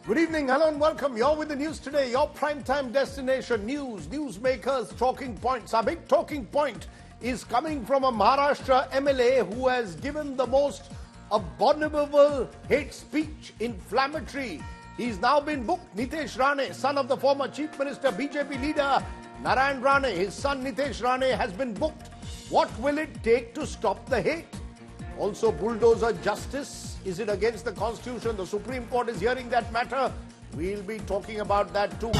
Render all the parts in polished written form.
Good evening, hello and welcome. You're with the news today, your primetime destination. News, newsmakers, talking points. Our big talking point is coming from a Maharashtra MLA who has given the most abominable hate speech, inflammatory. He's now been booked. Nitesh Rane, son of the former Chief Minister, BJP leader Narayan Rane, his son Nitesh Rane has been booked. What will it take to stop the hate? Also, Bulldozer Justice. Is it against the Constitution? The Supreme Court is hearing that matter. We'll be talking about that too.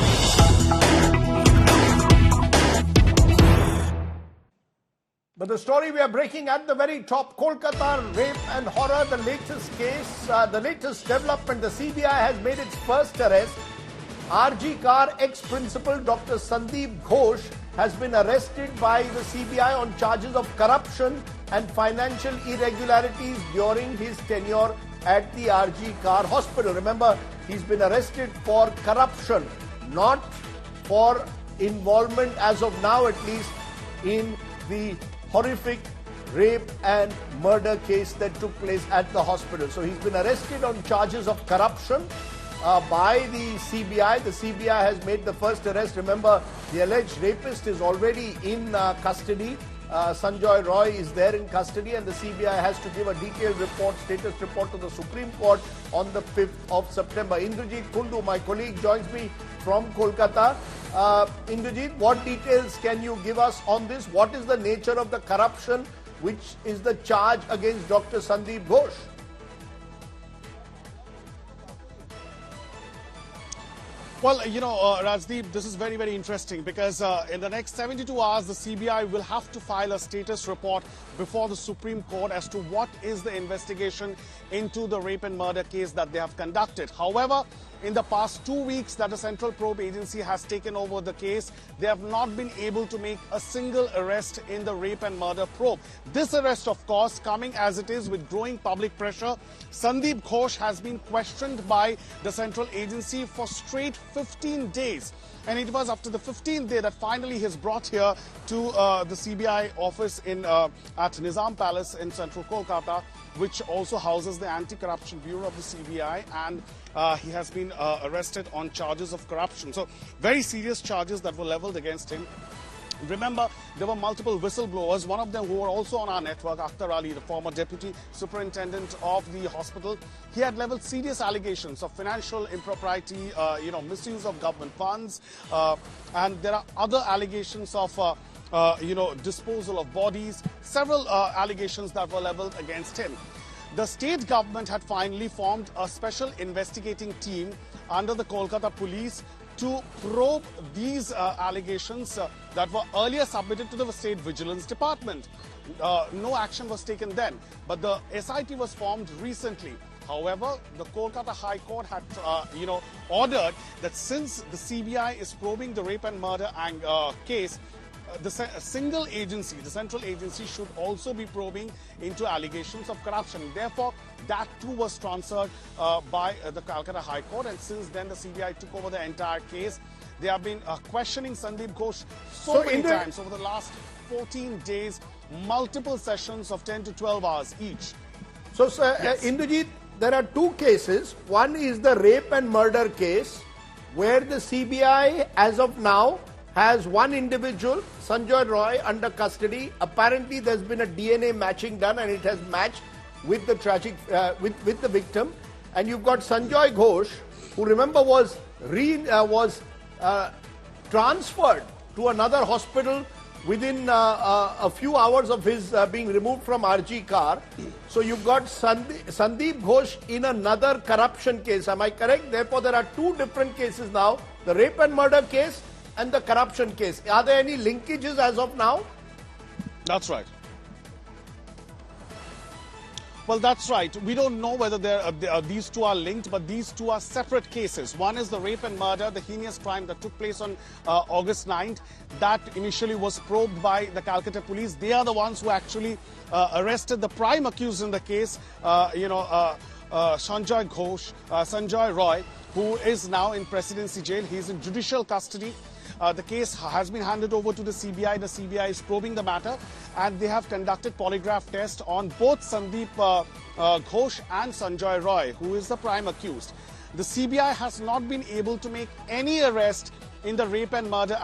But the story we are breaking at the very top, Kolkata rape and horror, the latest case, the latest development, the CBI has made its first arrest. RG Kar ex-principal Dr. Sandeep Ghosh has been arrested by the CBI on charges of corruption and financial irregularities during his tenure at the RG Kar hospital. Remember, he's been arrested for corruption, not for involvement, as of now at least, in the horrific rape and murder case that took place at the hospital. So he's been arrested on charges of corruption by the CBI. The CBI has made the first arrest. Remember, the alleged rapist is already in custody. Sanjoy Roy is there in custody, and the CBI has to give a detailed report, status report to the Supreme Court on the 5th of September. Indrajit Kundu, my colleague, joins me from Kolkata. Indrajit, what details can you give us on this? What is the nature of the corruption which is the charge against Dr. Sandeep Ghosh? Well, Rajdeep, this is very, very interesting because in the next 72 hours, the CBI will have to file a status report before the Supreme Court as to what is the investigation into the rape and murder case that they have conducted. However, in the past 2 weeks that the Central Probe Agency has taken over the case, they have not been able to make a single arrest in the rape and murder probe. This arrest, of course, coming as it is with growing public pressure. Sandeep Ghosh has been questioned by the Central Agency for straight 15 days. And it was after the 15th day that finally he is brought here to the CBI office at Nizam Palace in central Kolkata, which also houses the Anti-Corruption Bureau of the CBI, and he has been arrested on charges of corruption. So very serious charges that were leveled against him. Remember, there were multiple whistleblowers, one of them who were also on our network, Akhtar Ali, the former deputy superintendent of the hospital. He had leveled serious allegations of financial impropriety, misuse of government funds, and there are other allegations of disposal of bodies, several allegations that were leveled against him. The state government had finally formed a special investigating team under the Kolkata police to probe these allegations that were earlier submitted to the State Vigilance Department. No action was taken then, but the SIT was formed recently. However, the Kolkata High Court had, ordered that since the CBI is probing the rape and murder case, the single agency, the central agency, should also be probing into allegations of corruption. Therefore, that too was transferred by the Calcutta High Court, and since then the CBI took over the entire case. They have been questioning Sandeep Ghosh so many times over the last 14 days, multiple sessions of 10 to 12 hours each. So, Indrajit, there are two cases. One is the rape and murder case, where the CBI, as of now, has one individual, Sanjoy Roy, under custody. Apparently, there's been a DNA matching done, and it has matched with the tragic, with the victim. And you've got Sanjoy Ghosh, who, remember, was transferred to another hospital within a few hours of his being removed from RG Kar. So you've got Sandeep Ghosh in another corruption case. Am I correct? Therefore, there are two different cases now: the rape and murder case and the corruption case. Are there any linkages as of now? That's right. Well, that's right. We don't know whether these two are linked, but these two are separate cases. One is the rape and murder, the heinous crime that took place on August 9th. That initially was probed by the Calcutta police. They are the ones who actually arrested the prime accused in the case, Sanjoy Ghosh, Sanjoy Roy, who is now in presidency jail. He is in judicial custody. The case has been handed over to the CBI. The CBI is probing the matter, and they have conducted polygraph tests on both Sandeep Ghosh and Sanjoy Roy, who is the prime accused. the CBI has not been able to make any arrest in the rape and murder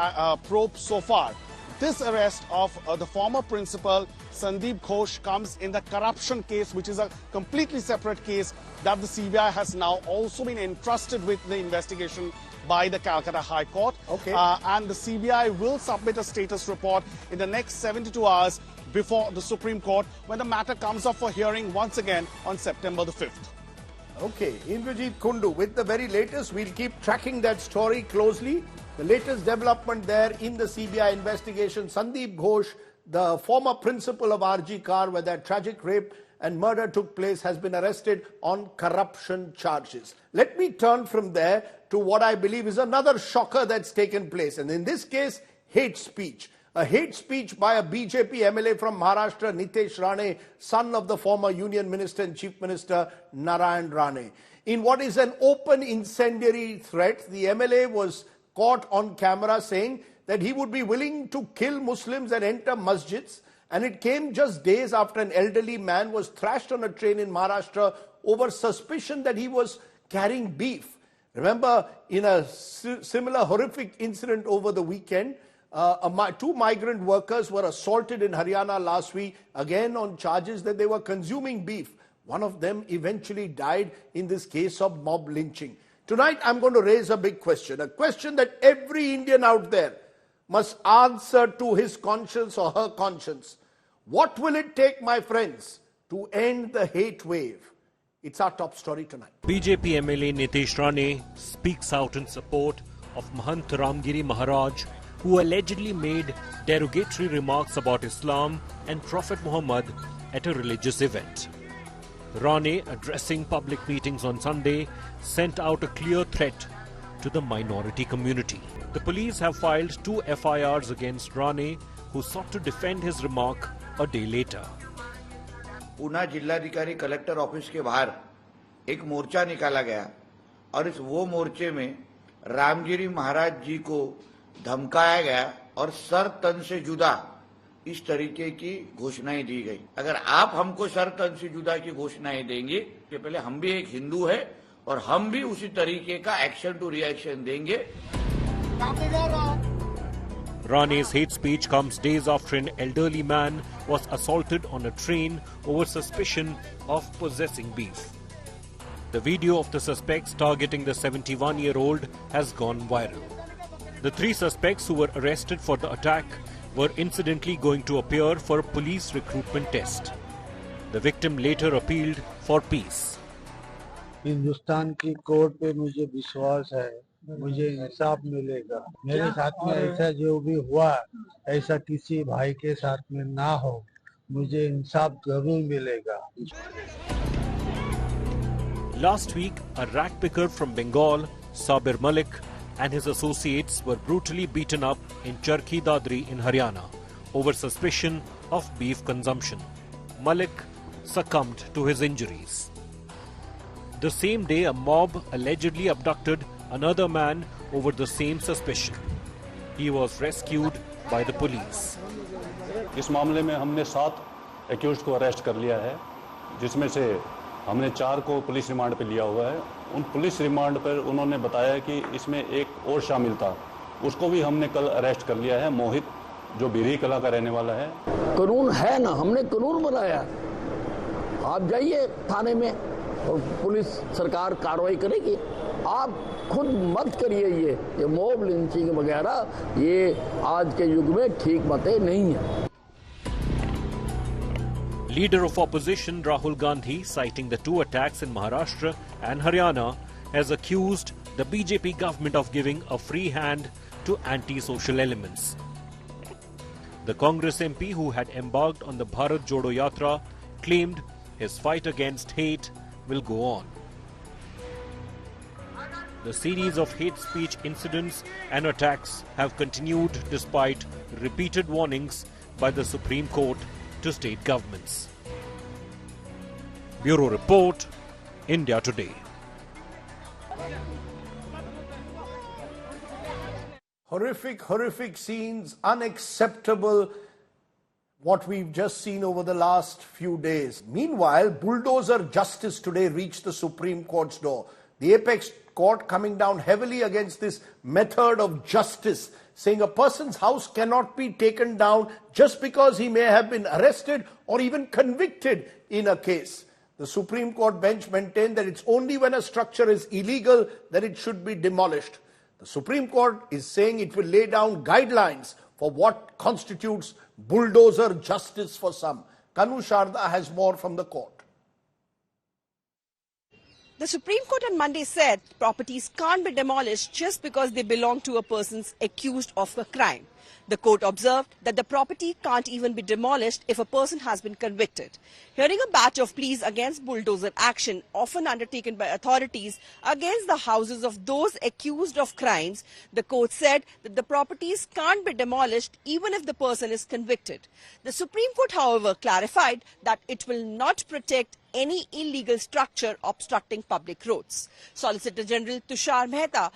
probe so far. This arrest of the former principal, Sandeep Ghosh, comes in the corruption case, which is a completely separate case that the CBI has now also been entrusted with the investigation by the Calcutta High Court. Okay. And the CBI will submit a status report in the next 72 hours before the Supreme Court when the matter comes up for hearing once again on September the 5th. Okay, Indrajit Kundu, with the very latest, we'll keep tracking that story closely. The latest development there in the CBI investigation, Sandeep Ghosh, the former principal of RG Kar, where that tragic rape and murder took place, has been arrested on corruption charges. Let me turn from there to what I believe is another shocker that's taken place. And in this case, hate speech. A hate speech by a BJP MLA from Maharashtra, Nitesh Rane, son of the former Union Minister and Chief Minister Narayan Rane. In what is an open incendiary threat, the MLA was caught on camera saying that he would be willing to kill Muslims and enter masjids. And it came just days after an elderly man was thrashed on a train in Maharashtra over suspicion that he was carrying beef. Remember, in a similar horrific incident over the weekend, two migrant workers were assaulted in Haryana last week, again on charges that they were consuming beef. One of them eventually died in this case of mob lynching. Tonight, I'm going to raise a big question, a question that every Indian out there must answer to his conscience or her conscience. What will it take, my friends, to end the hate wave? It's our top story tonight. BJP MLA Nitesh Rane speaks out in support of Mahant Ramgiri Maharaj, who allegedly made derogatory remarks about Islam and Prophet Muhammad at a religious event. Rane, addressing public meetings on Sunday, sent out a clear threat to the minority community. The police have filed 2 FIRs against Rane, who sought to defend his remark a day later. Poona जिलाधिकारी collector office के बाहर एक मोर्चा निकाला गया और वो मोर्चे में रामगिरी महाराज जी को धमकाया गया और सर तन से जुदा इस तरीके की घोषणाएं दी गई। अगर आप हमको सर तन से जुदा की घोषणाएं देंगे तो पहले हम भी एक हिंदू है और हम भी उसी तरीके का एक्शन टू रिएक्शन देंगे। Rane's hate speech comes days after an elderly man was assaulted on a train over suspicion of possessing beef. The video of the suspects targeting the 71-year-old has gone viral. The 3 suspects who were arrested for the attack were incidentally going to appear for a police recruitment test. The victim later appealed for peace. Hindustan की court पे मुझे विश्वास है, मुझे इंसाफ मिलेगा। मेरे साथ में ऐसा जो भी हुआ, ऐसा किसी भाई के साथ में ना हो, मुझे इंसाफ जरूर मिलेगा। Last week, a rat picker from Bengal, Sabir Malik, and his associates were brutally beaten up in Charkhi Dadri in Haryana over suspicion of beef consumption. Malik succumbed to his injuries. The same day, a mob allegedly abducted another man over the same suspicion. He was rescued by the police. इस मामले में हमने 7 accused को arrest कर लिया है, जिसमें से हमने 4 को पुलिस रिमांड पे लिया हुआ है। उन पुलिस रिमांड पर उन्होंने बताया कि इसमें एक और शामिल था, उसको भी हमने कल अरेस्ट कर लिया है, मोहित, जो बिरही कला का रहने वाला है। कानून है ना, हमने कानून बनाया। आप जाइए थाने में और पुलिस सरकार कार्रवाई करेगी। आप खुद मत करिए ये मॉब लिंचिंग वगैरह, ये आज के युग में ठीक बातें नहीं है। Leader of opposition Rahul Gandhi, citing the 2 attacks in Maharashtra and Haryana, has accused the BJP government of giving a free hand to anti-social elements. The Congress MP who had embarked on the Bharat Jodo Yatra claimed his fight against hate will go on. The series of hate speech incidents and attacks have continued despite repeated warnings by the Supreme Court to state governments. Bureau Report, India Today. Horrific scenes, unacceptable what we've just seen over the last few days. Meanwhile, Bulldozer Justice today reached the Supreme Court's door. The apex court coming down heavily against this method of justice, saying a person's house cannot be taken down just because he may have been arrested or even convicted in a case. The Supreme Court bench maintained that it's only when a structure is illegal that it should be demolished. The Supreme Court is saying it will lay down guidelines for what constitutes bulldozer justice for some. Kanu Sharda has more from the court. The Supreme Court on Monday said properties can't be demolished just because they belong to a person accused of a crime. The court observed that the property can't even be demolished if a person has been convicted. Hearing a batch of pleas against bulldozer action often undertaken by authorities against the houses of those accused of crimes, the court said that the properties can't be demolished even if the person is convicted. The Supreme Court, however, clarified that it will not protect any illegal structure obstructing public roads. Solicitor General Tushar Mehta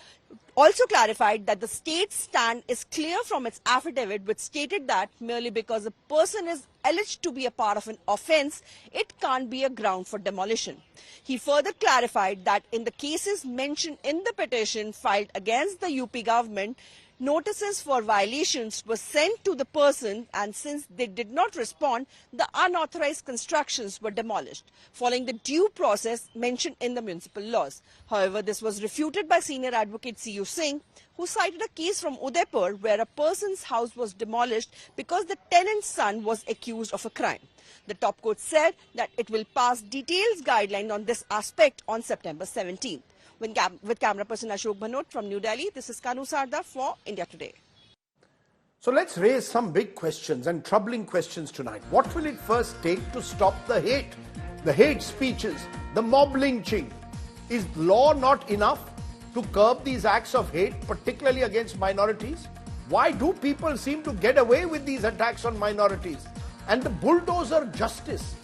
also clarified that the state's stand is clear from its affidavit, which stated that merely because a person is alleged to be a part of an offence, it can't be a ground for demolition. He further clarified that in the cases mentioned in the petition filed against the UP government, notices for violations were sent to the person, and since they did not respond, the unauthorized constructions were demolished, following the due process mentioned in the municipal laws. However, this was refuted by senior advocate C.U. Singh, who cited a case from Udaipur where a person's house was demolished because the tenant's son was accused of a crime. The top court said that it will pass detailed guidelines on this aspect on September 17th. With camera person Ashok Bhanot from New Delhi, this is Kanu Sharda for India Today. So let's raise some big questions and troubling questions tonight. What will it first take to stop the hate speeches, the mob lynching? Is law not enough to curb these acts of hate, particularly against minorities? Why do people seem to get away with these attacks on minorities? And the bulldozer justice,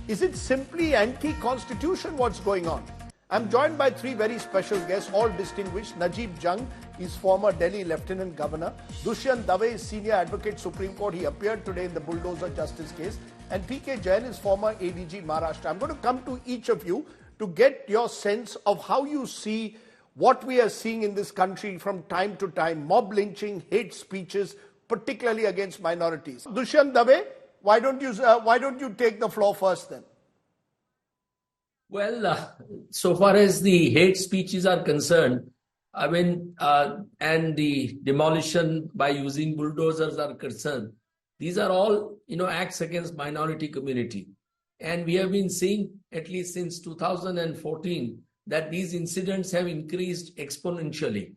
is it simply anti-constitution what's going on? I'm joined by three very special guests, all distinguished. Najib Jungs is former Delhi Lieutenant Governor. Dushyant Dave is Senior Advocate Supreme Court. He appeared today in the Bulldozer Justice case. And P.K. Jain is former ADG Maharashtra. I'm going to come to each of you to get your sense of how you see what we are seeing in this country from time to time. Mob lynching, hate speeches, particularly against minorities. Dushyant Dave, why don't you take the floor first then? Well, so far as the hate speeches are concerned, I mean, and the demolition by using bulldozers are concerned, these are all, acts against minority community. And we have been seeing, at least since 2014, that these incidents have increased exponentially,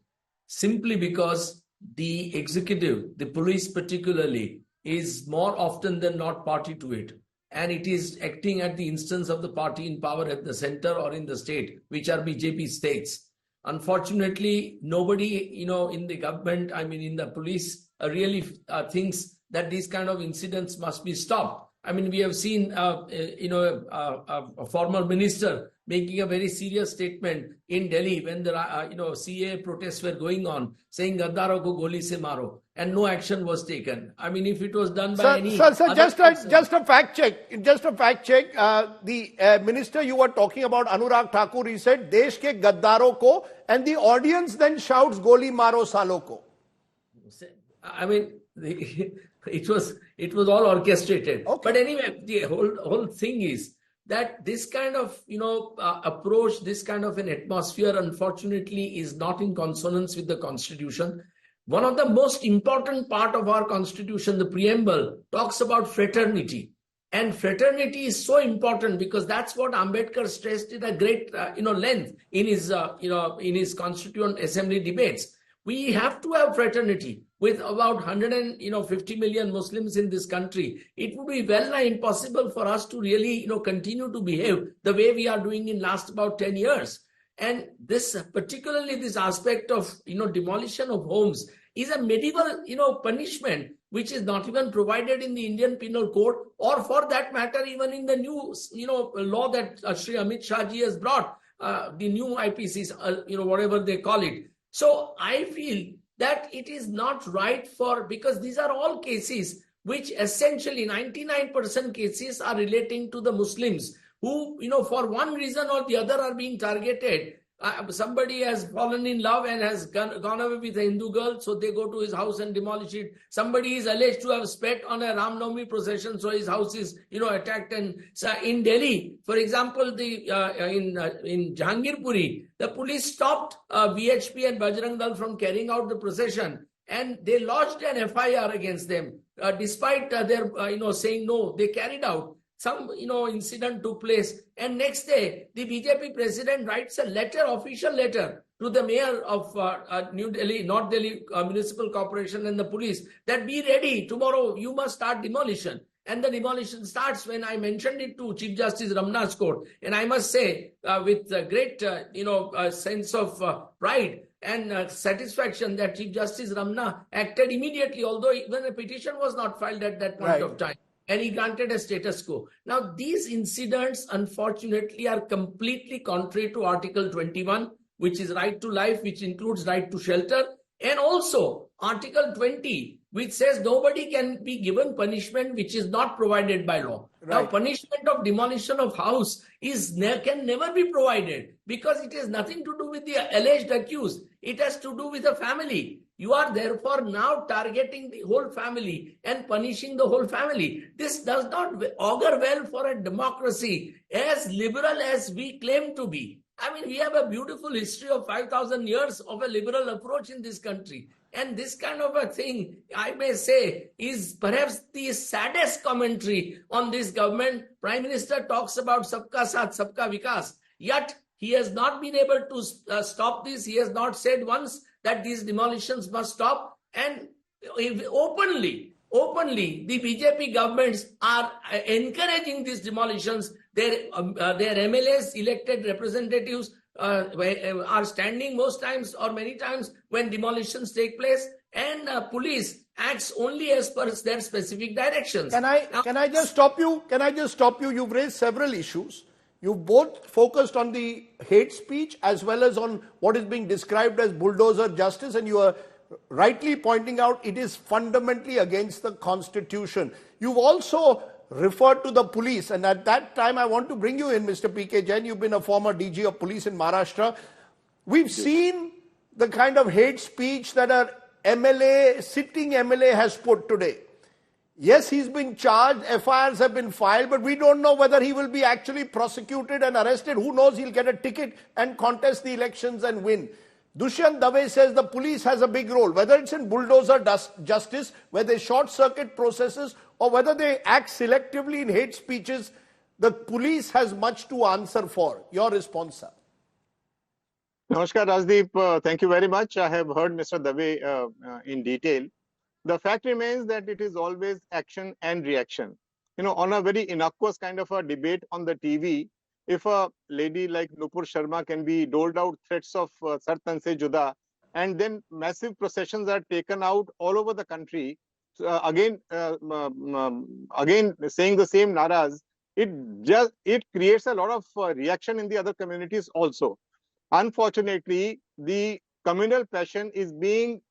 simply because the executive, the police particularly, is more often than not party to it. And it is acting at the instance of the party in power at the center or in the state, which are BJP states. Unfortunately, nobody, in the government, in the police, really thinks that these kind of incidents must be stopped. We have seen, a former minister making a very serious statement in Delhi when the, CA protests were going on, saying "Gaddaro ko goli se maro," and no action was taken. If it was done by any... Sir, just a fact check. The minister you were talking about, Anurag Thakur, he said, "Desh ke gaddaro ko," and the audience then shouts, "Goli maro salo ko." It was all orchestrated. Okay. But anyway, the whole thing is that this kind of approach, this kind of an atmosphere, unfortunately, is not in consonance with the Constitution. One of the most important part of our Constitution, the preamble, talks about fraternity. And fraternity is so important because that's what Ambedkar stressed at a great length in his Constituent Assembly debates. We have to have fraternity. With about 150 million Muslims in this country, it would be well impossible for us to really continue to behave the way we are doing in last about 10 years. And this, particularly this aspect of demolition of homes, is a medieval punishment which is not even provided in the Indian Penal Code, or for that matter even in the new law that Shri Amit Shah ji has brought, the new IPCs, whatever they call it. So I feel that it is not right because these are all cases which essentially 99% cases are relating to the Muslims who, for one reason or the other are being targeted somebody has fallen in love and has gone away with a Hindu girl, so they go to his house and demolish it. Somebody is alleged to have spat on a Ram Navami procession, so his house is, attacked. And so in Delhi, for example, in Jahangirpuri, the police stopped VHP and Bajrang Dal from carrying out the procession, and they lodged an FIR against them, despite their saying no. They carried out. Some incident took place, and next day the BJP president writes a letter, official letter, to the mayor of New Delhi, North Delhi Municipal Corporation and the police, that be ready tomorrow. You must start demolition. And the demolition starts when I mentioned it to Chief Justice Ramna's court. And I must say, with great sense of pride and satisfaction, that Chief Justice Ramna acted immediately, although even a petition was not filed at that point of time. And he granted a status quo. Now, these incidents, unfortunately, are completely contrary to Article 21, which is right to life, which includes right to shelter, and also Article 20, which says nobody can be given punishment which is not provided by law. Right. Now, punishment of demolition of house can never be provided, because it has nothing to do with the alleged accused. It has to do with the family. You are therefore now targeting the whole family and punishing the whole family. This does not augur well for a democracy as liberal as we claim to be. I mean, we have a beautiful history of 5,000 years of a liberal approach in this country. And this kind of a thing, I may say, is perhaps the saddest commentary on this government. Prime Minister talks about Sabka Saath, Sabka Vikas. Yet, he has not been able to stop this. He has not said once that these demolitions must stop. And openly, the BJP governments are encouraging these demolitions. Their MLAs, elected representatives, are standing most times or many times when demolitions take place, and police acts only as per their specific directions. Can I just stop you? You've raised several issues. You've both focused on the hate speech as well as on what is being described as bulldozer justice, and you are rightly pointing out it is fundamentally against the Constitution. You've also referred to the police, and at that time I want to bring you in, Mr. P.K. Jain. You've been a former DG of police in Maharashtra. We've seen the kind of hate speech that a sitting MLA has put today. Yes, he's been charged, FIRs have been filed, but we don't know whether he will be actually prosecuted and arrested. Who knows, he'll get a ticket and contest the elections and win. Dushyant Dave says the police has a big role, whether it's in bulldozer justice, where they short-circuit processes, or whether they act selectively in hate speeches. The police has much to answer for. Your response, sir. Namaskar, Rajdeep. Thank you very much. I have heard Mr. Dave in detail. The fact remains that it is always action and reaction. On a very innocuous kind of a debate on the TV, if a lady like Nupur Sharma can be doled out threats of Sar Tan Se Juda, and then massive processions are taken out all over the country, again saying the same naras, it creates a lot of reaction in the other communities also. Unfortunately, the communal passion is being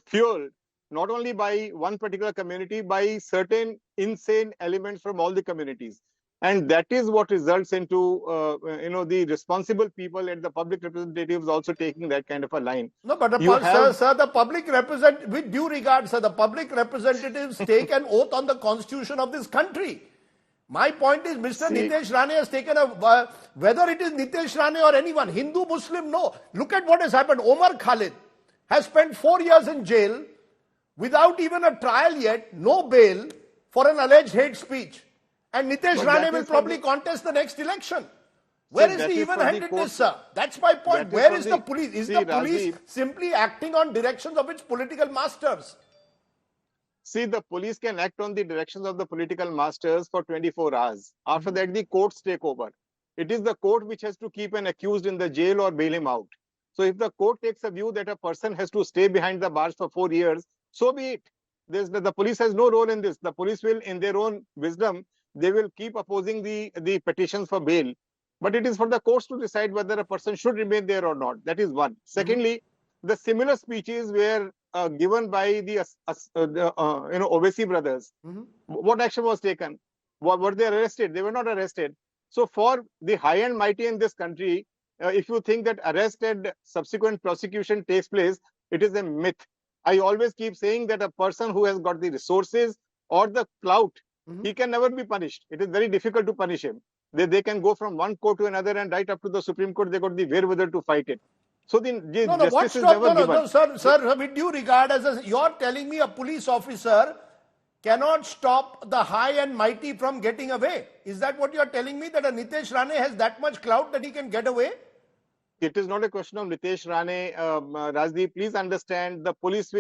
fueled not only by one particular community, by certain insane elements from all the communities. And that is what results into, the responsible people and the public representatives also taking that kind of a line. No, but sir, the public with due regard, sir, the public representatives take an oath on the constitution of this country. My point is, Mr. Nitesh Rane has taken whether it is Nitesh Rane or anyone, Hindu, Muslim, no. Look at what has happened. Omar Khalid has spent 4 years in jail without even a trial yet, no bail, for an alleged hate speech. And Nitesh Rane will probably contest the next election. Where is the even-handedness, sir? That's my point. Where is the police? Is the police simply acting on directions of its political masters? See, the police can act on the directions of the political masters for 24 hours. After that, the courts take over. It is the court which has to keep an accused in the jail or bail him out. So if the court takes a view that a person has to stay behind the bars for 4 years, so be it. The police has no role in this. The police will, in their own wisdom, they will keep opposing the petitions for bail. But it is for the courts to decide whether a person should remain there or not. That is one. Secondly, the similar speeches were given by the Owaisi brothers. What action was taken? Were they arrested? They were not arrested. So for the high and mighty in this country, if you think that arrest and subsequent prosecution takes place, it is a myth. I always keep saying that a person who has got the resources or the clout, he can never be punished. It is very difficult to punish him. They can go from one court to another and right up to the Supreme Court, they got the wherewithal to fight it. So the No, justice is never given. No, sir, with due regard, you're telling me a police officer cannot stop the high and mighty from getting away. Is that what you're telling me, that a Nitesh Rane has that much clout that he can get away? It is not a question of Nitesh Rane. Rajdeep, please understand, the police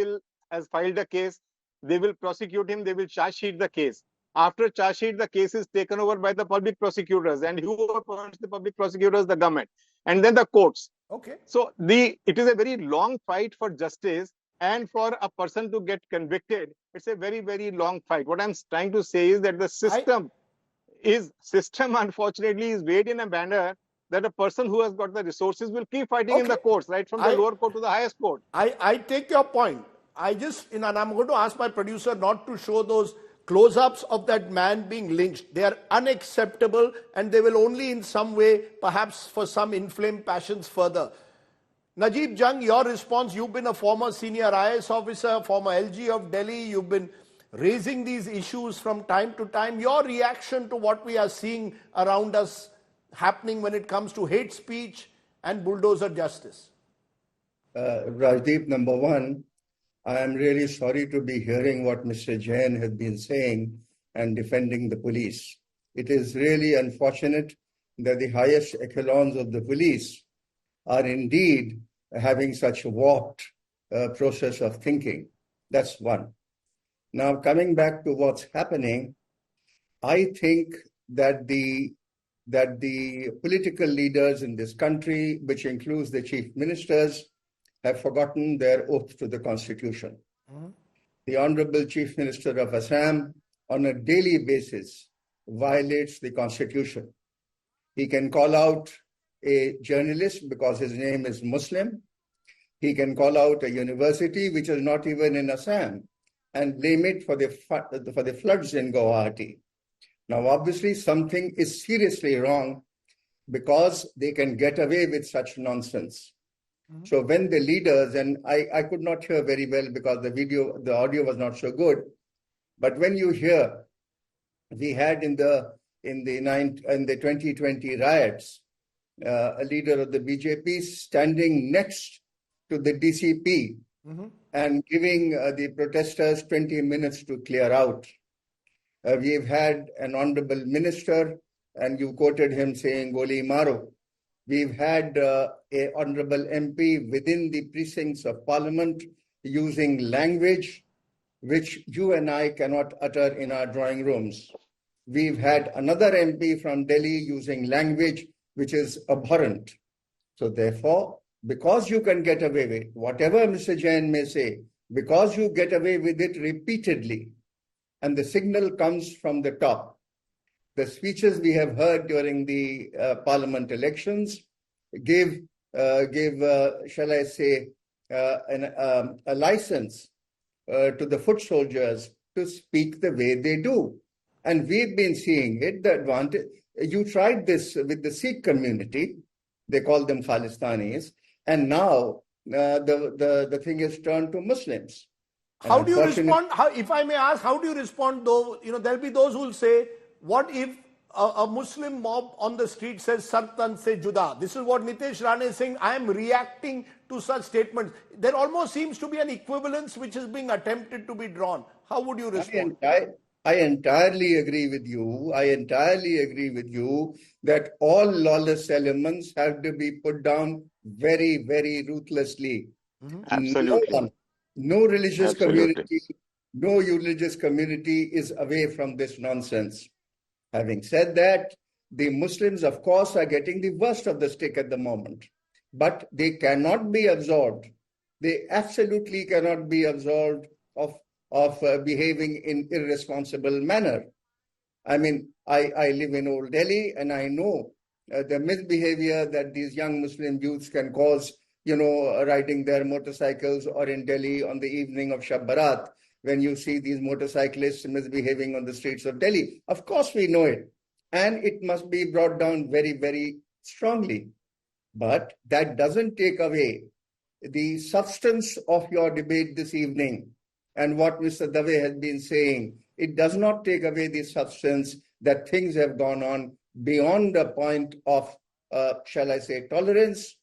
has filed a case. They will prosecute him. They will charge sheet the case. After charge sheet, the case is taken over by the public prosecutors. And who appoints the public prosecutors? The government. And then the courts. Okay. So it is a very long fight for justice, and for a person to get convicted, it's a very, very long fight. What I'm trying to say is that the system unfortunately is weighed in a manner that a person who has got the resources will keep fighting in the courts, right from the lower court to the highest court. I take your point. And I'm going to ask my producer not to show those close-ups of that man being lynched. They are unacceptable, and they will only in some way, perhaps for some, inflame passions further. Najib Jung, your response, you've been a former senior IAS officer, former LG of Delhi, you've been raising these issues from time to time. Your reaction to what we are seeing around us happening when it comes to hate speech and bulldozer justice? Rajdeep, number one, I am really sorry to be hearing what Mr. Jain has been saying and defending the police. It is really unfortunate that the highest echelons of the police are indeed having such a warped process of thinking. That's one. Now, coming back to what's happening, I think that the political leaders in this country, which includes the chief ministers, have forgotten their oath to the Constitution. The Honorable Chief Minister of Assam, on a daily basis, violates the Constitution. He can call out a journalist because his name is Muslim. He can call out a university which is not even in Assam and blame it for the floods in Guwahati. Now, obviously, something is seriously wrong because they can get away with such nonsense. So when the leaders, and I could not hear very well because the audio was not so good, but when you hear, we had in the 2020 riots, a leader of the BJP standing next to the DCP and giving the protesters 20 minutes to clear out. We've had an honorable minister, and you quoted him saying, Goli Maro. We've had an honorable MP within the precincts of Parliament using language which you and I cannot utter in our drawing rooms. We've had another MP from Delhi using language which is abhorrent. So therefore, because you can get away with whatever Mr. Jain may say, because you get away with it repeatedly, and the signal comes from the top. The speeches we have heard during the parliament elections gave, shall I say, a license to the foot soldiers to speak the way they do. And we've been seeing it, the advantage. You tried this with the Sikh community, they call them Khalistanis, and now the thing is turned to Muslims. How do you respond? If I may ask, how do you respond though? There'll be those who will say, what if a Muslim mob on the street says, Sartan se juda? This is what Nitesh Rane is saying. I am reacting to such statements. There almost seems to be an equivalence which is being attempted to be drawn. How would you respond? I entirely agree with you. I entirely agree with you that all lawless elements have to be put down very, very ruthlessly. Absolutely. No religious community is away from this nonsense. Having said that, the Muslims, of course, are getting the worst of the stick at the moment, but they cannot be absolved. They absolutely cannot be absolved of behaving in irresponsible manner. I mean, I live in Old Delhi, and I know the misbehavior that these young Muslim youths can cause, riding their motorcycles, or in Delhi on the evening of Shab Barat, when you see these motorcyclists misbehaving on the streets of Delhi. Of course, we know it. And it must be brought down very, very strongly. But that doesn't take away the substance of your debate this evening and what Mr. Dave has been saying. It does not take away the substance that things have gone on beyond the point of, shall I say, tolerance.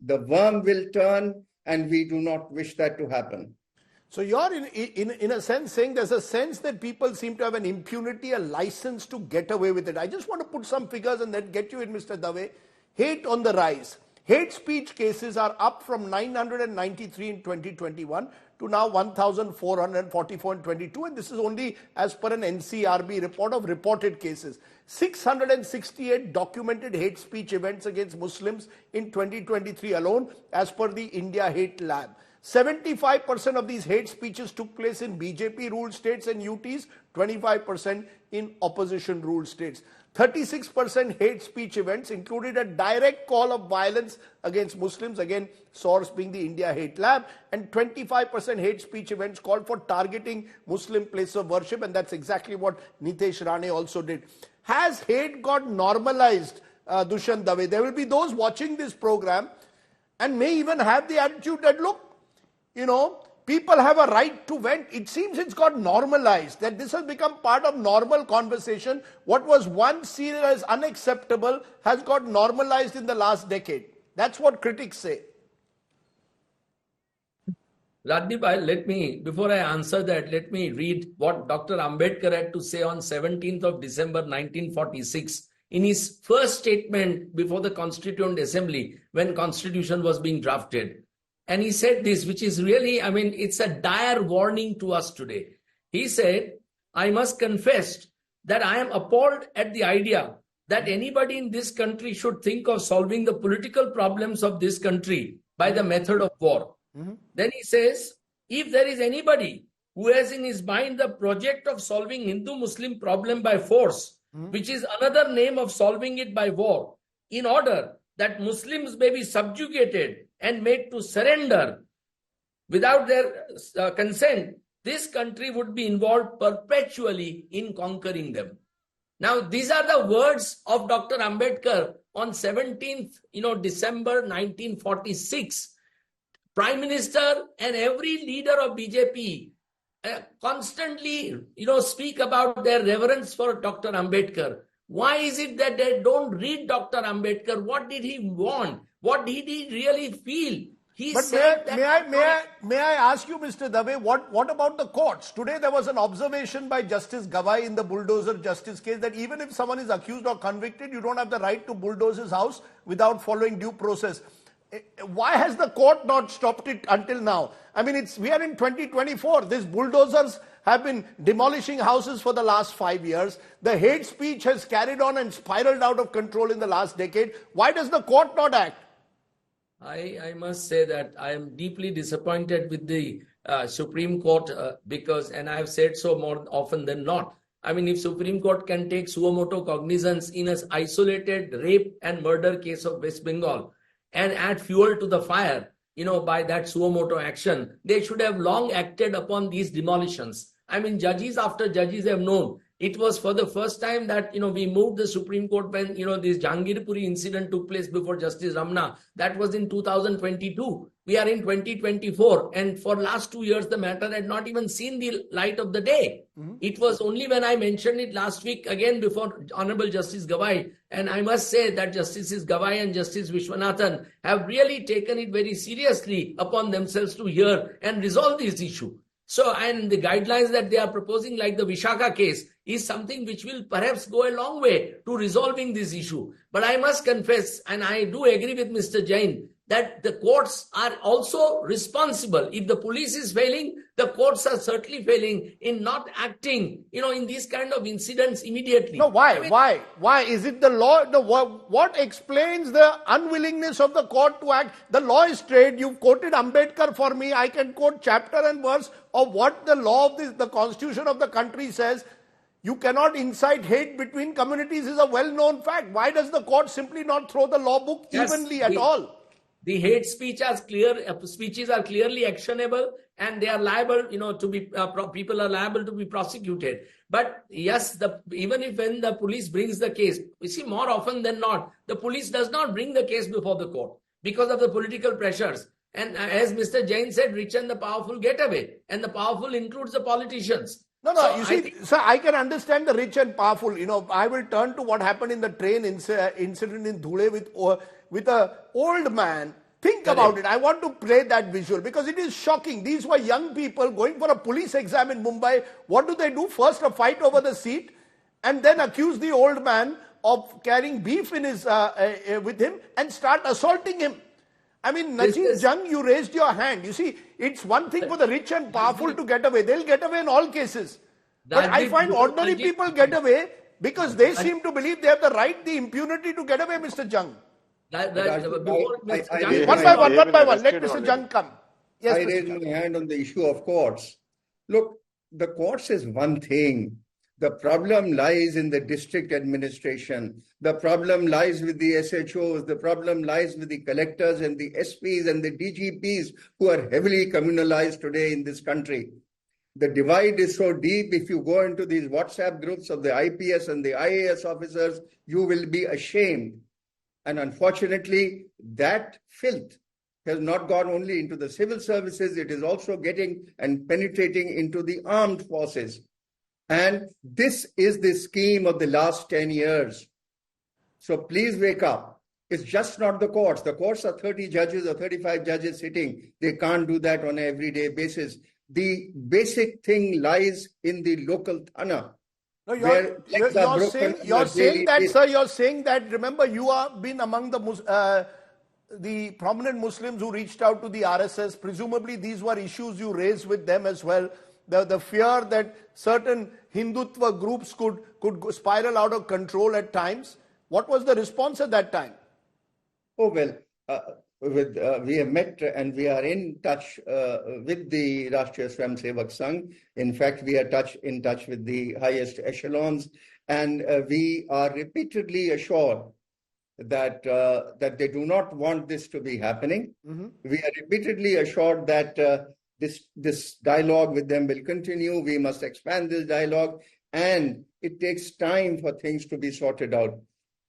The worm will turn, and we do not wish that to happen. So you're in a sense saying there's a sense that people seem to have an impunity, a license to get away with it. I just want to put some figures and then get you in, Mr. Dave. Hate on the rise. Hate speech cases are up from 993 in 2021 to now 1,444 in 22, and this is only as per an NCRB report of reported cases. 668 documented hate speech events against Muslims in 2023 alone, as per the India Hate Lab. 75% of these hate speeches took place in BJP ruled states and UTs, 25% in opposition ruled states. 36% hate speech events included a direct call of violence against Muslims, again source being the India Hate Lab, and 25% hate speech events called for targeting Muslim places of worship, and that's exactly what Nitesh Rane also did. Has hate got normalized, Dushyant Dave? There will be those watching this program and may even have the attitude that, look, you know, people have a right to vent. It seems it's got normalized, that this has become part of normal conversation. What was once seen as unacceptable has got normalized in the last decade. That's what critics say. Rajdeep, before I answer that, let me read what Dr. Ambedkar had to say on 17th of December 1946 in his first statement before the Constituent Assembly when Constitution was being drafted. And he said this, which is really, I mean, it's a dire warning to us today. He said, I must confess that I am appalled at the idea that anybody in this country should think of solving the political problems of this country by the method of war. Then he says, if there is anybody who has in his mind the project of solving Hindu-Muslim problem by force, which is another name of solving it by war, in order that Muslims may be subjugated and made to surrender without their consent, this country would be involved perpetually in conquering them. Now, these are the words of Dr. Ambedkar on 17th, December 1946. Prime Minister and every leader of BJP constantly, speak about their reverence for Dr. Ambedkar. Why is it that they don't read Dr. Ambedkar? What did he want? What did he really feel? May I ask you, Mr. Dave, what about the courts? Today there was an observation by Justice Gawai in the Bulldozer Justice case that even if someone is accused or convicted, you don't have the right to bulldoze his house without following due process. Why has the court not stopped it until now? I mean, we are in 2024. These bulldozers have been demolishing houses for the last 5 years. The hate speech has carried on and spiraled out of control in the last decade. Why does the court not act? I must say that I am deeply disappointed with the Supreme Court because, and I have said so more often than not, I mean, if Supreme Court can take suo motu cognizance in an isolated rape and murder case of West Bengal and add fuel to the fire, by that suo motu action, they should have long acted upon these demolitions. I mean, judges after judges have known. It was for the first time that, we moved the Supreme Court when, this Jangirpuri incident took place before Justice Ramna. That was in 2022. We are in 2024. And for last 2 years, the matter had not even seen the light of the day. It was only when I mentioned it last week again before Honorable Justice Gawai. And I must say that Justices Gawai and Justice Vishwanathan have really taken it very seriously upon themselves to hear and resolve this issue. So, and the guidelines that they are proposing, like the Vishaka case, is something which will perhaps go a long way to resolving this issue. But I must confess, and I do agree with Mr. Jain, that the courts are also responsible. If the police is failing, the courts are certainly failing in not acting, in these kind of incidents immediately. No, why? Why? Is it the law? No, what explains the unwillingness of the court to act? The law is straight. You've quoted Ambedkar for me. I can quote chapter and verse of what the law of the constitution of the country says. You cannot incite hate between communities is a well-known fact. Why does the court simply not throw the law book evenly at all? The hate speech as speeches are clearly actionable, and they are liable, to be people are liable to be prosecuted. But yes, even if when the police brings the case, you see, more often than not, the police does not bring the case before the court because of the political pressures. And as Mr. Jain said, rich and the powerful get away, and the powerful includes the politicians. No, you see, sir, I can understand the rich and powerful. I will turn to what happened in the train incident in Dhule with a old man. Think about it. I want to play that visual because it is shocking. These were young people going for a police exam in Mumbai. What do? First, a fight over the seat, and then accuse the old man of carrying beef in his with him and start assaulting him. I mean, Nashik Jung, you raised your hand. You see, it's one thing for the rich and powerful to get away. They'll get away in all cases. But I find ordinary people get away because they seem to believe they have the right, the impunity to get away, Mr. Jung. One by one. Let Mr. Jung come. Yes, I raise my hand on the issue of courts. Look, the courts is one thing. The problem lies in the district administration. The problem lies with the SHOs. The problem lies with the collectors and the SPs and the DGPs who are heavily communalized today in this country. The divide is so deep. If you go into these WhatsApp groups of the IPS and the IAS officers, you will be ashamed. And unfortunately, that filth has not gone only into the civil services, it is also getting and penetrating into the armed forces. And this is the scheme of the last 10 years. So please wake up. It's just not the courts. The courts are 30 judges or 35 judges sitting. They can't do that on an everyday basis. The basic thing lies in the local thana. No, you're saying that, sir, you're saying that, remember, you have been among the prominent Muslims who reached out to the RSS. Presumably, these were issues you raised with them as well. The fear that certain Hindutva groups could spiral out of control at times. What was the response at that time? Oh, well, we have met and we are in touch with the Rashtriya Swayamsevak Sangh. In fact, we are in touch with the highest echelons, and we are repeatedly assured that they do not want this to be happening. We are repeatedly assured that this dialogue with them will continue. We must expand this dialogue, and it takes time for things to be sorted out.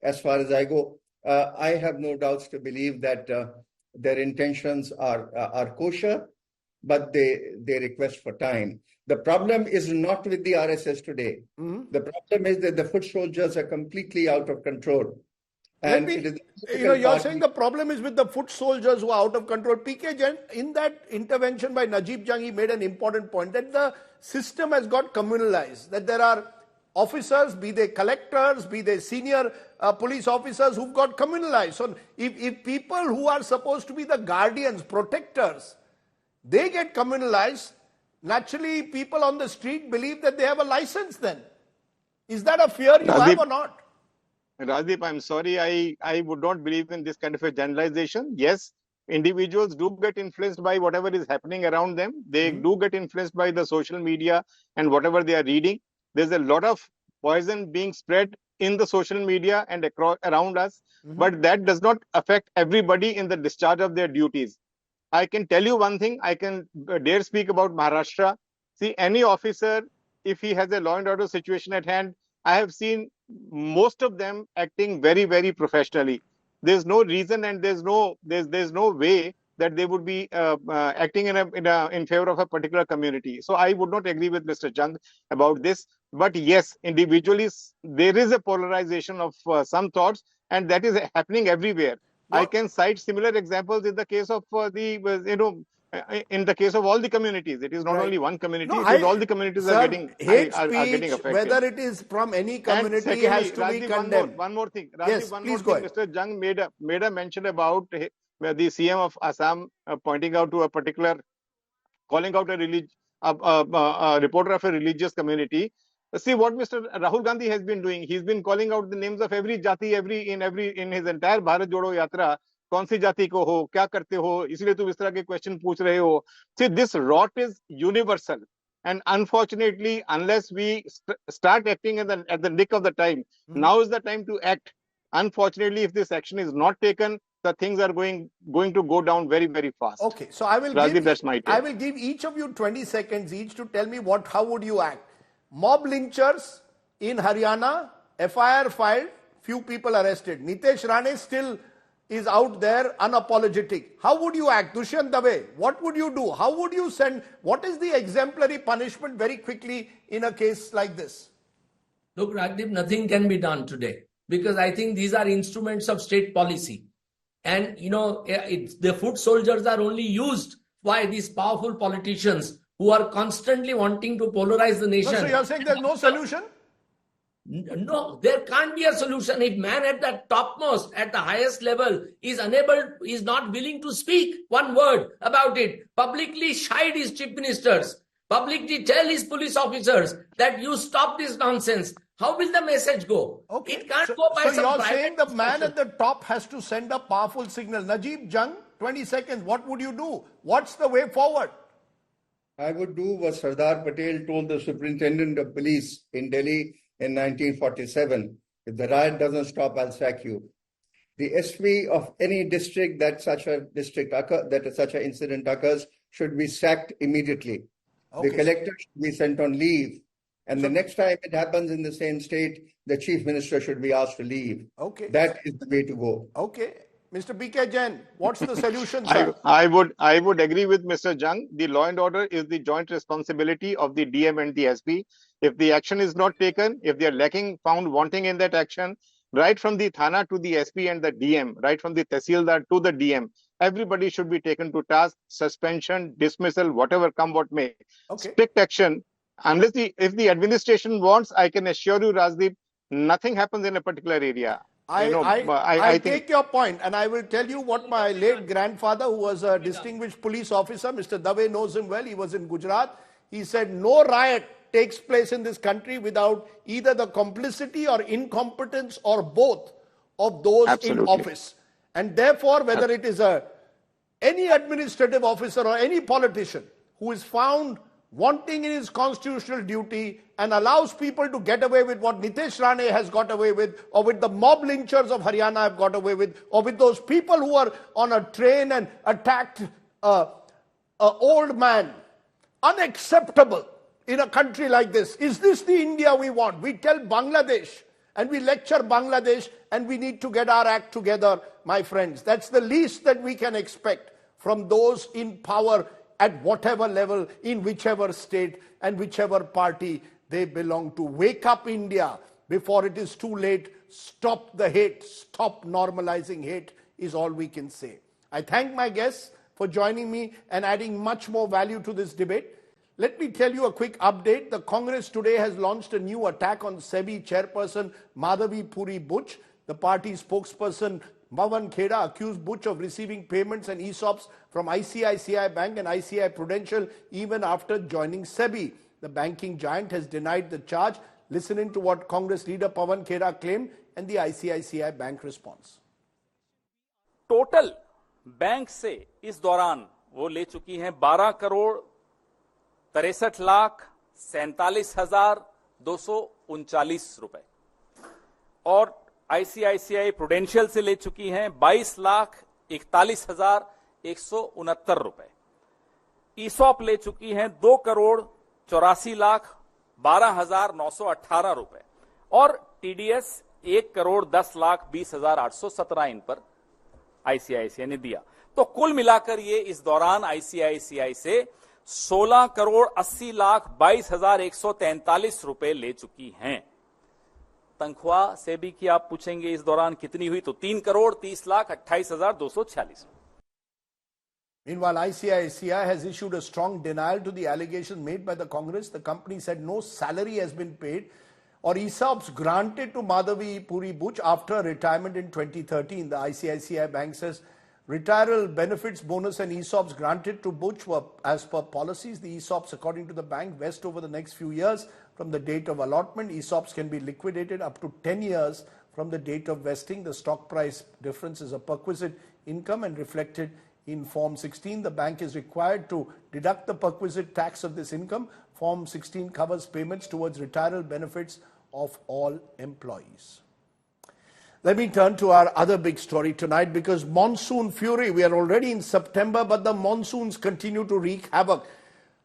As far as I go, I have no doubts to believe that their intentions are kosher, but they request for time. The problem is not with the RSS today. The problem is that the foot soldiers are completely out of control. And you're saying the problem is with the foot soldiers who are out of control. PK Jain, in that intervention by Najib Jung, he made an important point that the system has got communalized, that there are officers, be they collectors, be they senior police officers who've got communalized. So if people who are supposed to be the guardians, protectors, they get communalized, naturally people on the street believe that they have a license then. Is that a fear you have or not? Rajdeep, I'm sorry, I would not believe in this kind of a generalization. Yes, individuals do get influenced by whatever is happening around them. They do get influenced by the social media and whatever they are reading. There's a lot of poison being spread in the social media and around us, but that does not affect everybody in the discharge of their duties. I can tell you one thing, I can dare speak about Maharashtra. See, any officer, if he has a law and order situation at hand, I have seen most of them acting very, very professionally. There's no reason and there's no way that they would be acting in favor of a particular community. So I would not agree with Mr. Jung about this. But yes, individually, there is a polarization of some thoughts, and that is happening everywhere. I can cite similar examples in the case of in the case of all the communities. It is not only one community, all the communities are getting affected. Whether it is from any community, secondly, has to be condemned. One more thing. Yes, please go ahead. Mr. Jung made a mention about the CM of Assam pointing out to a particular, calling out a reporter of a religious community. See what Mr. Rahul Gandhi has been doing. He's been calling out the names of every jati, in his entire Bharat Jodo Yatra. कौन सी जाति को हो, क्या करते हो, इसलिए तुम इस तरह के क्वेश्चन पूछ रहे हो. See, this rot is universal, and unfortunately, unless we start acting at the nick of the time, now is the time to act. Unfortunately, if this action is not taken, the things are going to go down very, very fast. Okay, so I will Rajdeep, that's my take. I will give each of you 20 seconds each to tell me how would you act. Mob lynchers in Haryana, FIR filed, few people arrested. Nitesh Rane still is out there unapologetic. How would you act? Dushyant Dave, what would you do? How would you send? What is the exemplary punishment very quickly in a case like this? Look, Rajdeep, nothing can be done today because I think these are instruments of state policy. And, the foot soldiers are only used by these powerful politicians who are constantly wanting to polarize the nation. So you're saying there's no solution? No, there can't be a solution if man at the topmost, at the highest level is not willing to speak one word about it, publicly chide his chief ministers, publicly tell his police officers that you stop this nonsense. How will the message go? Okay. It can't go by so some you're saying the discussion. man at the top has to send a powerful signal. Najib Jung, 20 seconds, what would you do? What's the way forward? I would do what Sardar Patel told the superintendent of police in Delhi in 1947. If the riot doesn't stop, I'll sack you. The SP of any district that such an incident occurs should be sacked immediately. Okay. The collector should be sent on leave. And the next time it happens in the same state, the chief minister should be asked to leave. Okay. That is the way to go. Okay. Mr. BK Jain, what's the solution, sir? I would agree with Mr. Jung. The law and order is the joint responsibility of the DM and the SP. If the action is not taken, if they are found wanting in that action, right from the Thana to the SP and the DM, right from the Tehsildar to the DM, everybody should be taken to task, suspension, dismissal, whatever come what may. Okay. Strict action. Unless if the administration wants, I can assure you, Rajdeep, nothing happens in a particular area. I take your point, and I will tell you what my late grandfather, who was a distinguished police officer, Mr. Dave knows him well, he was in Gujarat, he said no riot takes place in this country without either the complicity or incompetence or both of those in office. And therefore, whether it is any administrative officer or any politician who is found wanting in his constitutional duty and allows people to get away with what Nitesh Rane has got away with, or with the mob lynchers of Haryana have got away with, or with those people who are on a train and attacked an old man. Unacceptable in a country like this. Is this the India we want? We tell Bangladesh and we lecture Bangladesh, and we need to get our act together, my friends. That's the least that we can expect from those in power at whatever level, in whichever state and whichever party they belong to. Wake up, India, before it is too late. Stop the hate. Stop normalizing hate is all we can say. I thank my guests for joining me and adding much more value to this debate. Let me tell you a quick update. The Congress today has launched a new attack on SEBI chairperson Madhavi Puri Butch. The party spokesperson Mavan Kheda accused Butch of receiving payments and ESOPs from ICICI Bank and ICICI Prudential even after joining SEBI. The banking giant has denied the charge. Listen in to what Congress leader Pawan Kheda claimed and the ICICI Bank response. Total bank से इस दौरान वो ले चुकी हैं 12 करोड़ 63 लाख 47,239 रुपए और ICICI prudential से ले चुकी हैं 22 लाख 41,169 रुपए। ईसॉप ले चुकी हैं 2 करोड़ 84 लाख 12,918 रुपए और टीडीएस 1 करोड़ 10 लाख 20,817 इन पर आईसीआईसीआई ने दिया। तो कुल मिलाकर ये इस दौरान आईसीआईसीआई से 16 करोड़ 80 लाख 22,143 रुपए ले चुकी हैं। तनख्वाह सेबी की आप पूछेंगे इस दौरान कितनी हुई, तो 3 crore 30 lakh 28,246। Meanwhile, ICICI has issued a strong denial to the allegations made by the Congress. The company said no salary has been paid or ESOPs granted to Madhavi Puri Butch after retirement in 2013. The ICICI Bank says retirement benefits, bonus and ESOPs granted to Butch were as per policies. The ESOPs, according to the bank, vest over the next few years from the date of allotment. ESOPs can be liquidated up to 10 years from the date of vesting. The stock price difference is a perquisite income and reflected in Form 16. The bank is required to deduct the perquisite tax of this income. Form 16 covers payments towards retirement benefits of all employees. Let me turn to our other big story tonight, because Monsoon Fury, we are already in September, but the monsoons continue to wreak havoc.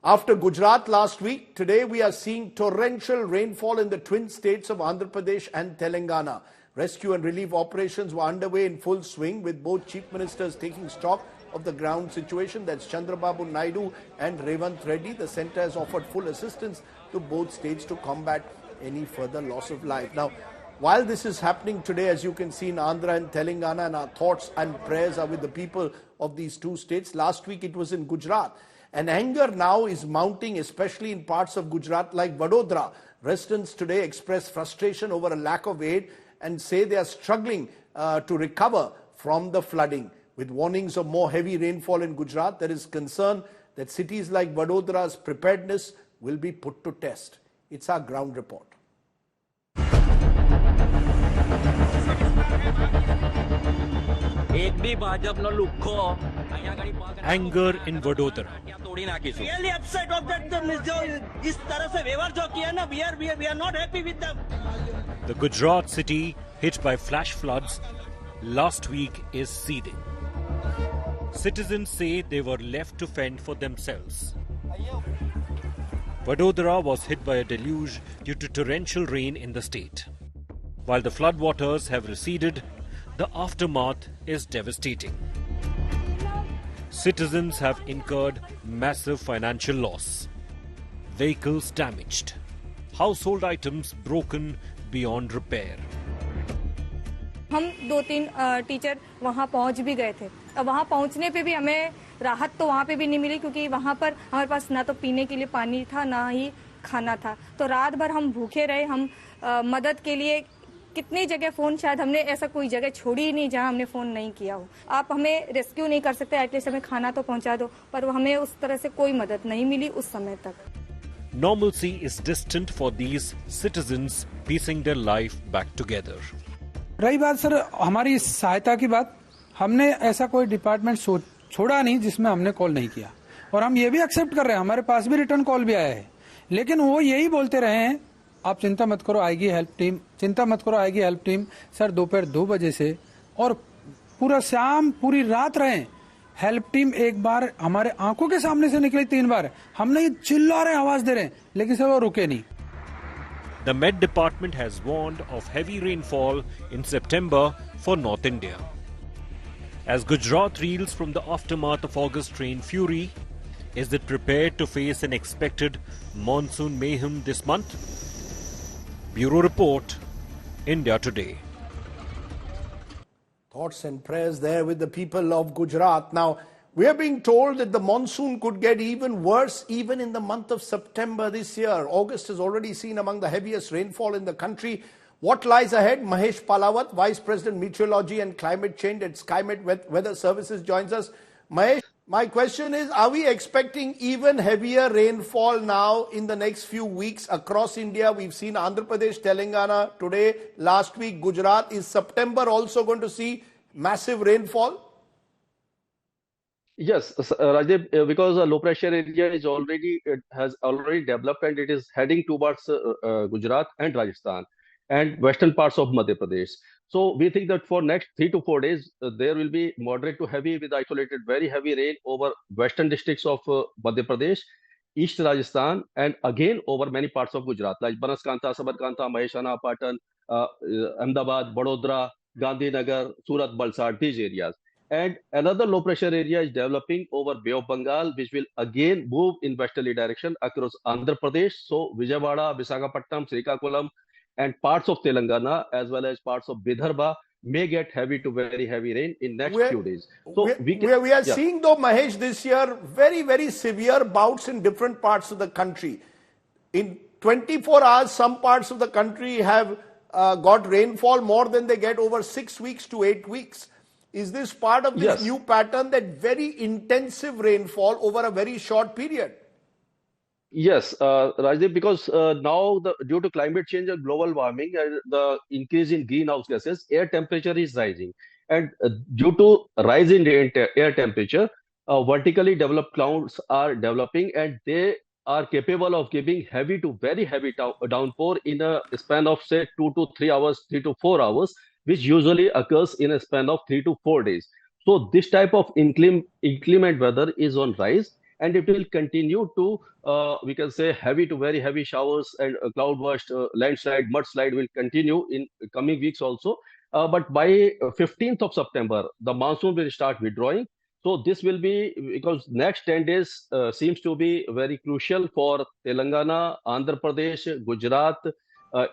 After Gujarat last week, today we are seeing torrential rainfall in the twin states of Andhra Pradesh and Telangana. Rescue and relief operations were underway in full swing, with both chief ministers taking stock of the ground situation. That's Chandrababu Naidu and Revant Reddy. The centre has offered full assistance to both states to combat any further loss of life. Now, while this is happening today, as you can see in Andhra and Telangana, and our thoughts and prayers are with the people of these two states. Last week it was in Gujarat. And anger now is mounting, especially in parts of Gujarat like Vadodara. Residents today express frustration over a lack of aid and say they are struggling to recover from the flooding. With warnings of more heavy rainfall in Gujarat, there is concern that cities like Vadodara's preparedness will be put to test. It's our ground report. Anger in Vadodara. Really upset of that is तरह से व्यवहार जो किया ना, we are not happy with them. The Gujarat city hit by flash floods last week is seething. Citizens say they were left to fend for themselves. Vadodara was hit by a deluge due to torrential rain in the state. While the floodwaters have receded, the aftermath is devastating. Citizens have incurred massive financial loss. Vehicles damaged. Household items broken beyond repair. हम 2-3 teacher वहाँ पहुँच भी गए थे. अब वहाँ पहुँचने पे भी हमें राहत तो वहाँ पे भी नहीं मिली, क्योंकि वहाँ पर हमारे पास ना तो पीने के लिए पानी था, ना ही खाना था. तो रात भर हम भूखे रहे. हम मदद के लिए कितनी जगह फोन, शायद हमने ऐसा कोई जगह छोड़ी ही नहीं जहां हमने फोन नहीं किया हो. आप हमें रेस्क्यू नहीं कर सकते, एटलीस्ट हमें खाना तो पहुंचा दो, पर हमें उस तरह से कोई मदद नहीं मिली उस समय तक. Normalcy is distant for these citizens piecing their life back together. रही बात सर हमारी सहायता की बात, हमने ऐसा कोई डिपार्टमेंट छोड़ा नहीं जिसमें हमने कॉल नहीं किया, और हम ये भी एक्सेप्ट कर रहे हैं. हमारे पास भी रिटर्न कॉल भी आया है, लेकिन वो यही बोलते रहे हैं, आप चिंता मत करो आएगी हेल्प टीम, चिंता मत करो आएगी हेल्प टीम. सर दोपहर 2 बजे से और पूरा शाम पूरी रात रहे. हेल्प टीम एक बार हमारे आंखों के सामने से निकली 3 बार. हमने ये चिल्ला रहे, आवाज दे रहे, लेकिन सर वो रुके नहीं. The Met Department has warned of heavy rainfall in September for North India. As Gujarat reels from the aftermath of August rain fury, is it prepared to face an expected monsoon mayhem this month? Bureau Report, India Today. Thoughts and prayers there with the people of Gujarat. Now, we are being told that the monsoon could get even worse even in the month of September this year. August has already seen among the heaviest rainfall in the country. What lies ahead? Mahesh Palawat, Vice President Meteorology and Climate Change at SkyMet Weather Services, joins us. Mahesh, my question is, are we expecting even heavier rainfall now in the next few weeks across India? We've seen Andhra Pradesh, Telangana today, last week, Gujarat. Is September also going to see massive rainfall? Yes, Rajdeep, because a low pressure area has already developed and it is heading towards Gujarat and Rajasthan and western parts of Madhya Pradesh. So we think that for next 3 to 4 days, there will be moderate to heavy with isolated very heavy rain over western districts of Madhya Pradesh, East Rajasthan, and again over many parts of Gujarat like Banaskantha, Sabarkantha, Mahesana, Patan, Ahmedabad, Vadodara, Gandhinagar, Surat, Valsad, these areas. And another low pressure area is developing over Bay of Bengal, which will again move in westerly direction across Andhra Pradesh. So Vijayawada, Visakhapatnam, Srikakulam, and parts of Telangana as well as parts of Vidarbha may get heavy to very heavy rain in next few days. So we are seeing though, Mahesh, this year very, very severe bouts in different parts of the country. In 24 hours, some parts of the country have got rainfall more than they get over 6 weeks to 8 weeks. Is this part of this new pattern, that very intensive rainfall over a very short period? Yes, Rajdeep, because now due to climate change and global warming and the increase in greenhouse gases, air temperature is rising. And due to rise in air temperature, vertically developed clouds are developing and they are capable of giving heavy to very heavy downpour in a span of say 2 to 3 hours, 3 to 4 hours. which usually occurs in a span of 3 to 4 days. So this type of inclement weather is on rise, and it will continue to, we can say, heavy to very heavy showers and cloudburst, landslide, mudslide will continue in coming weeks also. But by 15th of September, the monsoon will start withdrawing. So this will be, because next 10 days seems to be very crucial for Telangana, Andhra Pradesh, Gujarat,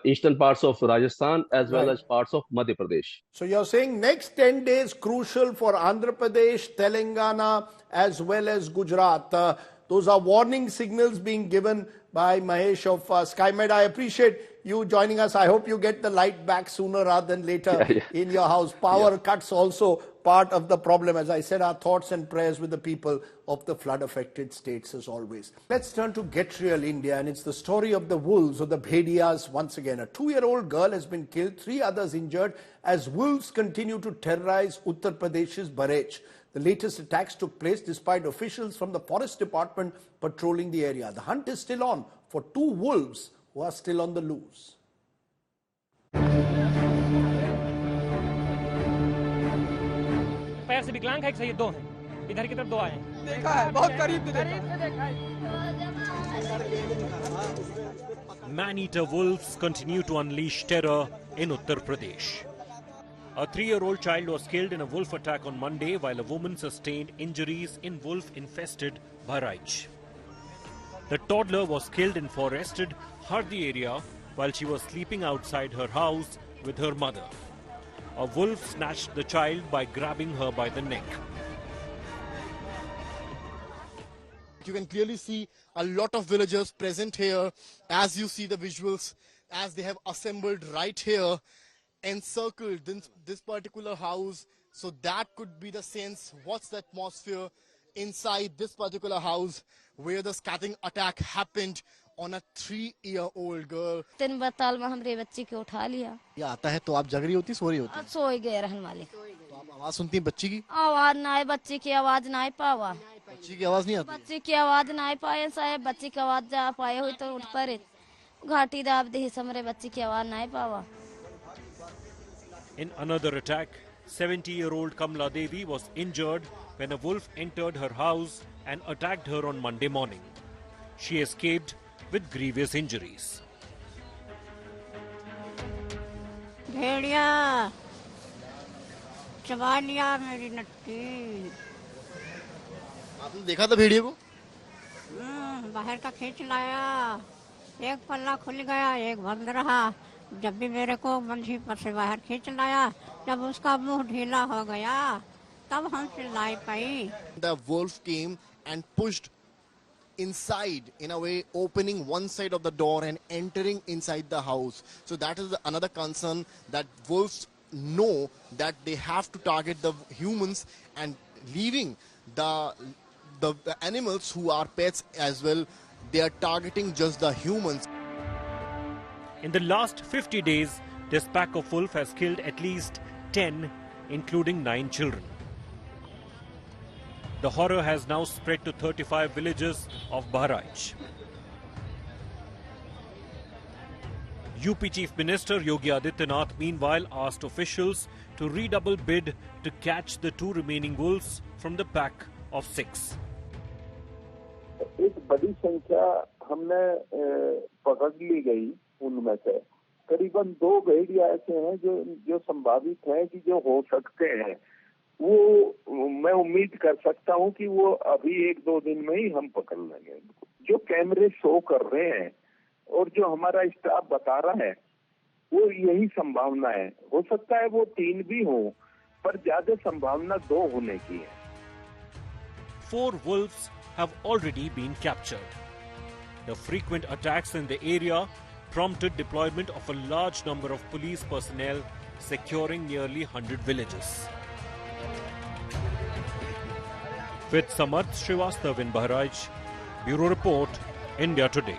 eastern parts of Rajasthan, as well as parts of Madhya Pradesh. So you're saying next 10 days crucial for Andhra Pradesh, Telangana, as well as Gujarat. Those are warning signals being given by Mahesh of SkyMed. I appreciate you joining us. I hope you get the light back sooner rather than later in your house. Power cuts also part of the problem. As I said, our thoughts and prayers with the people of the flood-affected states as always. Let's turn to Get Real India, and it's the story of the wolves or the bhediyas once again. A 2-year-old girl has been killed, 3 others injured as wolves continue to terrorize Uttar Pradesh's Barech. The latest attacks took place despite officials from the forest department patrolling the area. The hunt is still on for 2 wolves who are still on the loose. पैर से विकलांग है कि 2 हैं इधर की तरफ 2 आए हैं देखा है बहुत करीब से देखा है Man-eater wolves continue to unleash terror in Uttar Pradesh. A 3-year-old child was killed in a wolf attack on Monday, while a woman sustained injuries in wolf-infested Bahraich. The toddler was killed in forested Hardi area while she was sleeping outside her house with her mother. A wolf snatched the child by grabbing her by the neck. You can clearly see a lot of villagers present here as you see the visuals, as they have assembled right here, encircled this particular house. So that could be the sense, what's the atmosphere inside this particular house where the scathing attack happened on a 3-year-old girl. 3 बताल में हमरे बच्ची को उठा लिया। ये आता है तो आप जग रही होती, सो रही होती? सो ही गए रहने वाले। तो आप आवाज सुनती हैं बच्ची की? आवाज ना है, बच्ची की आवाज ना है पावा। बच्ची की आवाज नहीं आती? बच्ची की आवाज ना है पाए साहब, बच्ची की आवाज जा पाए हुई तो उठ पड़े। घाटी दाब दी समरे बच्ची की आवाज ना है पावा। In another attack, 70-year-old Kamla Devi was injured when a wolf entered her house and attacked her on Monday morning. She escaped with grievous injuries. भेड़िया चबा लिया मेरी नट्टी। आपने देखा था भेड़िए को? बाहर का खींच लाया, एक पल्ला खुल गया, एक बंद रहा। जब भी मेरे को मंझी पर से बाहर खींच लाया, जब उसका मुंह ढीला हो गया, तब हम चिल्लाई पाई। The wolf came and pushed inside, in a way opening one side of the door and entering inside the house. So that is another concern, that wolves know that they have to target the humans and leaving the animals who are pets as well. They are targeting just the humans. In the last 50 days, this pack of wolf has killed at least 10, including 9 children. The horror has now spread to 35 villages of Bahraich. UP Chief Minister Yogi Adityanath meanwhile asked officials to redouble bid to catch the 2 remaining wolves from the pack of 6. एक बड़ी संख्या हमने पकड़ ली गई, उनमें से करीबन 2 भेड़िया ऐसे हैं जो संभावित हैं कि जो हो सकते हैं। वो मैं उम्मीद कर सकता हूं कि वो अभी 1-2 दिन में ही हम पकड़ लेंगे। जो कैमरे शो कर रहे हैं और जो हमारा स्टाफ बता रहा है, वो यही संभावना है। हो सकता है वो 3 भी हो, पर ज्यादा संभावना 2 होने की है। 4 wolves have already been captured. The frequent attacks in the area prompted deployment of a large number of police personnel, securing nearly 100 villages. With Samarth Srivastav in Bahraich, Bureau Report, India Today.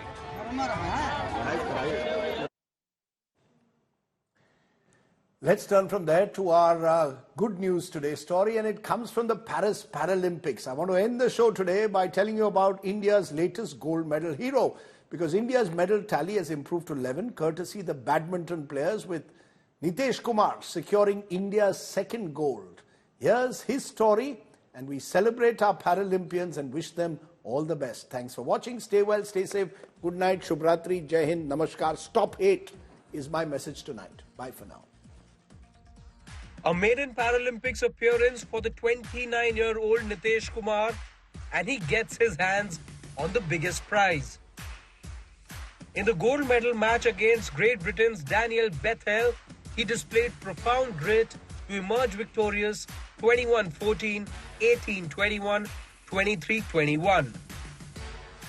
Let's turn from there to our good news today story, and it comes from the Paris Paralympics. I want to end the show today by telling you about India's latest gold medal hero, because India's medal tally has improved to 11, courtesy the badminton players, with Nitesh Kumar securing India's second gold. Here's his story, and we celebrate our Paralympians and wish them all the best. Thanks for watching. Stay well, stay safe. Good night, Shubhratri, Jai Hind, Namaskar. Stop hate is my message tonight. Bye for now. A maiden Paralympics appearance for the 29-year-old Nitesh Kumar, and he gets his hands on the biggest prize. In the gold medal match against Great Britain's Daniel Bethel, he displayed profound grit to emerge victorious 21-14, 18-21, 23-21.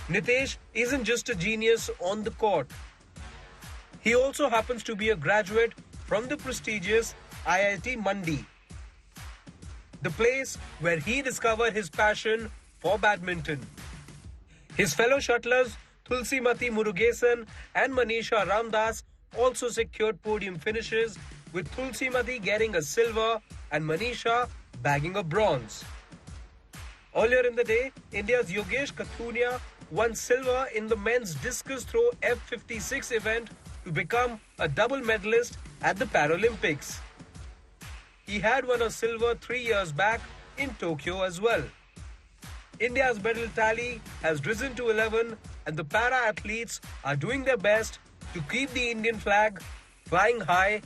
Nitesh isn't just a genius on the court. He also happens to be a graduate from the prestigious IIT Mandi, the place where he discovered his passion for badminton. His fellow shuttlers Tulsimati Murugesan and Manisha Ramdas also secured podium finishes, with Tulsimati getting a silver and Manisha bagging a bronze. Earlier in the day, India's Yogesh Kathunia won silver in the men's discus throw F56 event to become a double medalist at the Paralympics. He had won a silver 3 years back in Tokyo as well. India's medal tally has risen to 11, and the para athletes are doing their best to keep the Indian flag flying high